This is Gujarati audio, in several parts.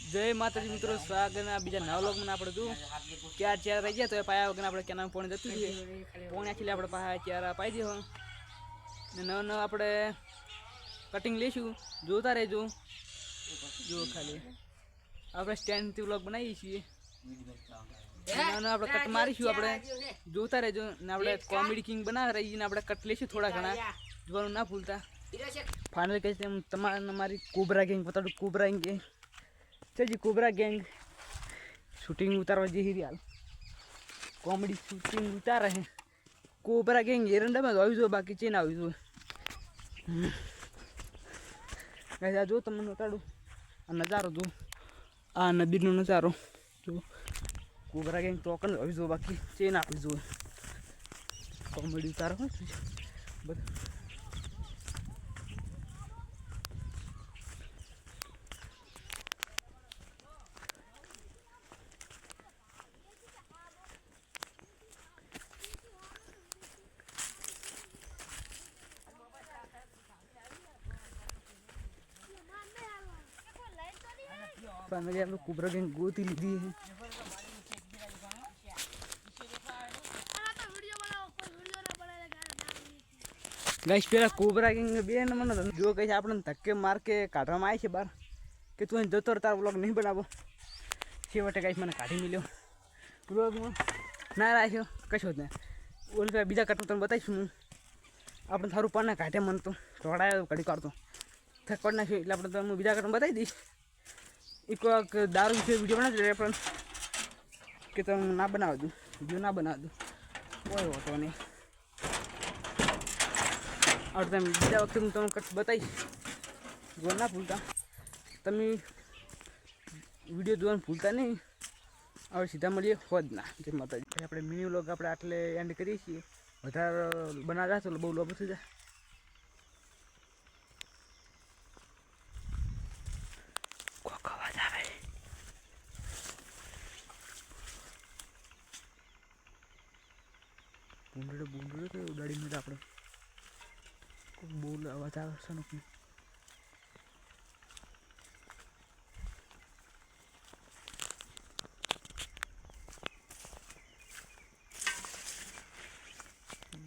जय माता जी मित्रों स्वागत है बीजा नवा लोग में આપણે તું ચાર ચાર રહી ગયા તો પાયા વગર આપણે કેનાલ પોણી જતું છે પોણી આખી આપણે પાયા ચાર પાઈ દે ને નવ નવ આપણે કટિંગ લેશું જોતા રહેજો જો ખાલી આપણે સ્ટેન્ડ થી વ્લોગ બનાવીએ છીએ નવ નવ આપણે કટ મારીશું આપણે જોતા રહેજો ને આપણે કોમેડી કિંગ બનાવી રહી ને આપણે કટ લેશું થોડા ઘણા જોવાનું ના ભૂલતા फाइनल कैसे हमारी कोबरा गैंग बता दो कोबरा गैंग चलिए कोबरा गैंग शूटिंग उतारवा जी ही कॉमेडी शूटिंग उतार रहे कोबरा गैंग एरंडा में आई जो बाकी चेन आई जो कैसे जो तुम उतारू नज़ारो जो आ नदी नो नज़ारो जो कोबरा गैंग तो आई जो बाकी चेन आई जो कॉमेडी उतारो बस फाइनली हम लोग कोबरा गैंग गोती लीधी है गाइस पेला कोबरा गैंग बे नंबर जो कहे आपने धक्के मार के काढવામાં આવી છે બાર કે તું જતો તાર વ્લોગ નહીં બનાવો છેવટે ગાइस મને કાઢી મળ્યો વ્લોગમાં ના રાખ્યો કશો જ નહીં ઓલ બીજા કટ તમને બતાવીશું હું આપણે થારું પાના કાઢે મન તો થોડા ઘડી કાઢતો થકડ નાખ્યો એટલે આપણે તમને બીજા કટ બતાવી દઈશ एक दारू विषय वीडियो बना रहे अपन कि तुम ना बना दूँ वीडियो ना बना दूँ कोई होता नहीं और तुम बीजा वक्त तुम कट बताइए जो ना भूलता तुम वीडियो जो भूलता नहीं और सीधा મળીએ હોદના જે માતાજી આપણે મિની વ્લોગ આપણે આટલે એન્ડ કરીએ છીએ વધારે બનાવતા તો બહુ લોબો થઈ જાય बूंदड़े तो उड़ाड़ी में आप बोल आवाज आ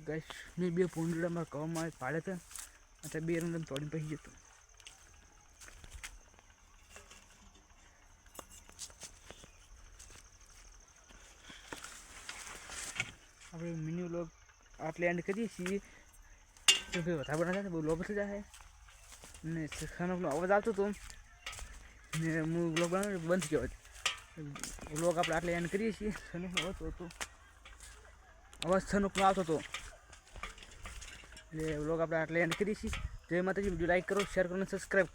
गैस मैं बे पूंडड़ा में कव में पाड़े थे अच्छा बे रंग तोड़ी पही जतो આપણે મિની વ્લોગ આટલે એન્ડ કરીએ છીએ તો ભાઈ વધારે બનાવતા બહુ લોબ થઈ જાય ને ખાનો અવાજ આવતો હતો ને હું વ્લોગ બનાવ બંધ થયો વ્લોગ આપણે આટલે એન્ડ કરીએ છીએ સનુકનો આવતો હતો અવાજ સનુકનો આવતો હતો એટલે વ્લોગ આપણે આટલે એન્ડ કરીએ છીએ જય માતાજી વિડીયો લાઈક કરો શેર કરો અને સબસ્ક્રાઈબ કરો